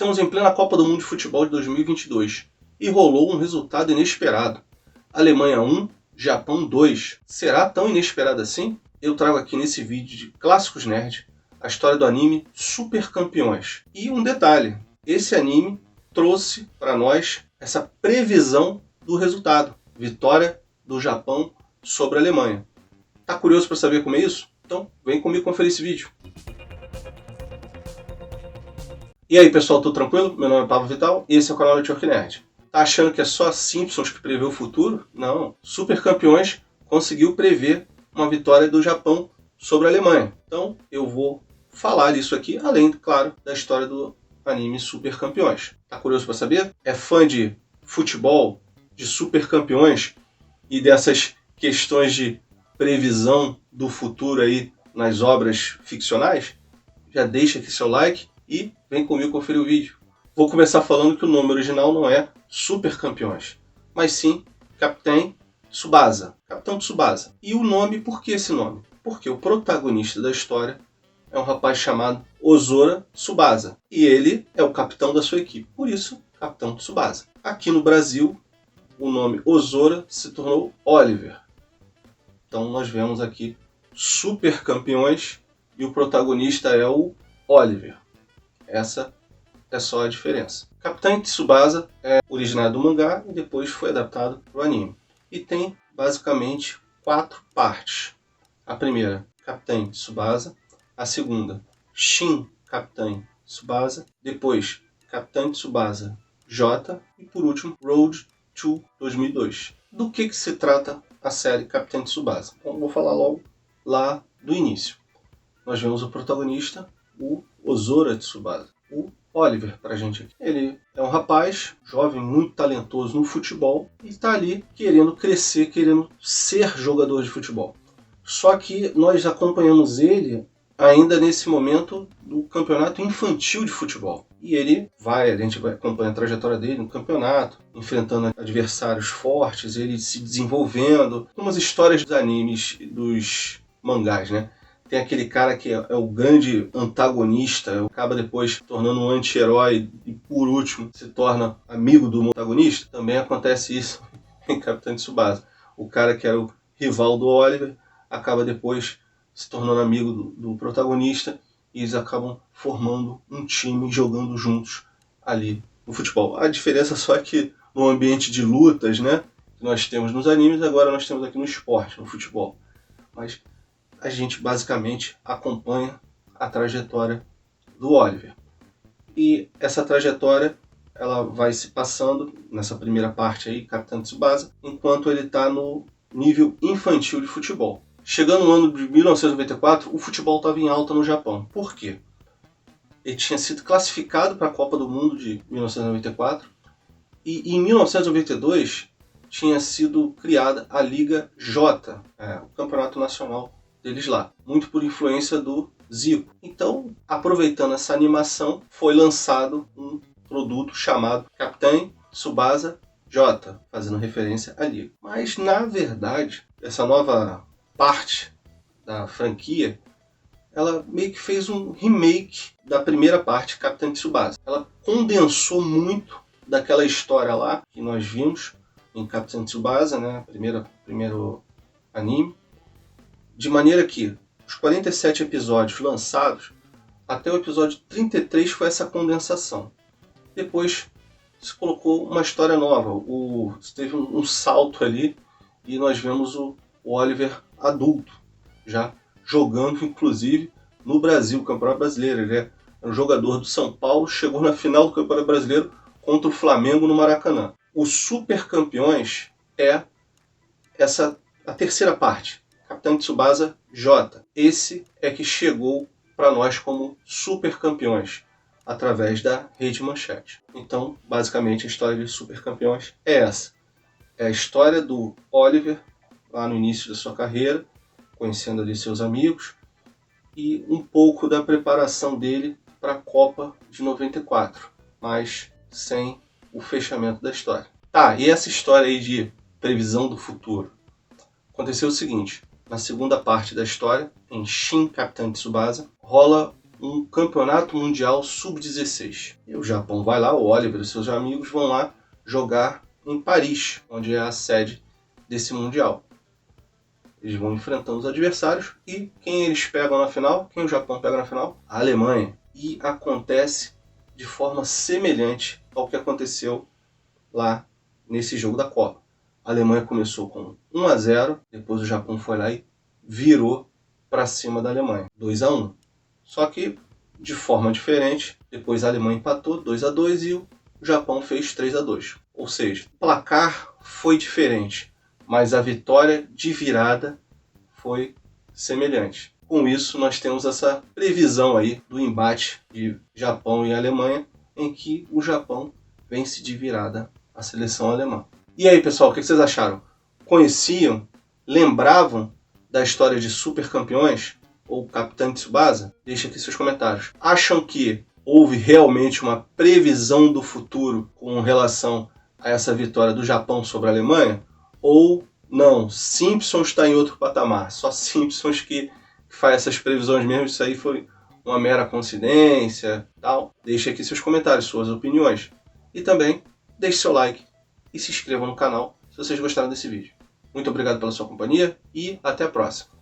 Estamos em plena Copa do Mundo de Futebol de 2022 e rolou um resultado inesperado. Alemanha 1, Japão 2. Será tão inesperado assim? Eu trago aqui nesse vídeo de Clássicos Nerd a história do anime Super Campeões. E um detalhe, esse anime trouxe para nós essa previsão do resultado. Vitória do Japão sobre a Alemanha. Tá curioso para saber como é isso? Então vem comigo conferir esse vídeo. E aí pessoal, tudo tranquilo? Meu nome é Pablo Vital e esse é o canal Network Nerd. Tá achando que é só Simpsons que prevê o futuro? Não. Super Campeões conseguiu prever uma vitória do Japão sobre a Alemanha. Então eu vou falar isso aqui, além, claro, da história do anime Super Campeões. Tá curioso para saber? É fã de futebol, de Super Campeões e dessas questões de previsão do futuro aí nas obras ficcionais? Já deixa aqui seu like e vem comigo conferir o vídeo. Vou começar falando que o nome original não é Super Campeões, mas sim Capitão Tsubasa. Capitão Tsubasa. E o nome, por que esse nome? Porque o protagonista da história é um rapaz chamado Ozora Tsubasa. E ele é o capitão da sua equipe. Por isso, Capitão Tsubasa. Aqui no Brasil, o nome Ozora se tornou Oliver. Então nós vemos aqui Super Campeões e o protagonista é o Oliver. Essa é só a diferença. Capitão Tsubasa é originário do mangá e depois foi adaptado para o anime. E tem basicamente 4 partes. A primeira, Capitão Tsubasa. A segunda, Shin Capitão Tsubasa. Depois, Capitão Tsubasa J. E por último, Road to 2002. Do que se trata a série Capitão Tsubasa? Então, vou falar logo lá do início. Nós vemos o protagonista, o Ozora Tsubasa, o Oliver pra gente aqui. Ele é um rapaz jovem, muito talentoso no futebol e está ali querendo crescer, querendo ser jogador de futebol. Só que nós acompanhamos ele ainda nesse momento do campeonato infantil de futebol. E a gente vai acompanhar a trajetória dele no campeonato, enfrentando adversários fortes, ele se desenvolvendo. Umas histórias dos animes, dos mangás, né? Tem aquele cara que é o grande antagonista, acaba depois se tornando um anti-herói e por último se torna amigo do antagonista. Também acontece isso em Capitão Tsubasa. O cara que era o rival do Oliver acaba depois se tornando amigo do protagonista e eles acabam formando um time jogando juntos ali no futebol. A diferença só é que no ambiente de lutas, né, que nós temos nos animes, agora nós temos aqui no esporte, no futebol. Mas a gente basicamente acompanha a trajetória do Oliver. E essa trajetória ela vai se passando nessa primeira parte aí, Capitão Tsubasa, enquanto ele está no nível infantil de futebol. Chegando no ano de 1994, o futebol estava em alta no Japão. Por quê? Ele tinha sido classificado para a Copa do Mundo de 1994 e em 1992 tinha sido criada a Liga J, o Campeonato Nacional deles lá, muito por influência do Zico. Então, aproveitando essa animação, foi lançado um produto chamado Capitão Tsubasa J, fazendo referência à Liga. Mas, na verdade, essa nova parte da franquia, ela meio que fez um remake da primeira parte, Capitão Tsubasa. Ela condensou muito daquela história lá que nós vimos em Capitão Tsubasa, né, primeiro anime, de maneira que os 47 episódios lançados, até o episódio 33 foi essa condensação. Depois se colocou uma história nova, teve um salto ali e nós vemos o Oliver adulto, já jogando inclusive no Brasil, Campeonato Brasileiro. Ele é um jogador do São Paulo, chegou na final do Campeonato Brasileiro contra o Flamengo no Maracanã. O Super Campeões é a terceira parte, Capitão Tsubasa J. Esse é que chegou para nós como Super Campeões, através da Rede Manchete. Então, basicamente, a história de Super Campeões é essa. É a história do Oliver, lá no início da sua carreira, conhecendo ali seus amigos, e um pouco da preparação dele para a Copa de 94, mas sem o fechamento da história. Tá, e essa história aí de previsão do futuro? Aconteceu o seguinte, na segunda parte da história, em Shin Capitão Tsubasa, rola um campeonato mundial sub-16. E o Japão vai lá, o Oliver e seus amigos vão lá jogar em Paris, onde é a sede desse mundial. Eles vão enfrentando os adversários e quem eles pegam na final? Quem o Japão pega na final? A Alemanha. E acontece de forma semelhante ao que aconteceu lá nesse jogo da Copa. A Alemanha começou com 1-0, depois o Japão foi lá e virou para cima da Alemanha, 2-1. Só que de forma diferente, depois a Alemanha empatou 2-2 e o Japão fez 3-2. Ou seja, o placar foi diferente, mas a vitória de virada foi semelhante. Com isso, nós temos essa previsão aí do embate de Japão e Alemanha, em que o Japão vence de virada a seleção alemã. E aí, pessoal, o que vocês acharam? Conheciam? Lembravam da história de Super Campeões ou Capitão Tsubasa? Deixa aqui seus comentários. Acham que houve realmente uma previsão do futuro com relação a essa vitória do Japão sobre a Alemanha? Ou não, Simpsons está em outro patamar, só Simpsons que faz essas previsões mesmo, isso aí foi uma mera coincidência, tal? Deixe aqui seus comentários, suas opiniões. E também deixe seu like e se inscreva no canal se vocês gostaram desse vídeo. Muito obrigado pela sua companhia e até a próxima.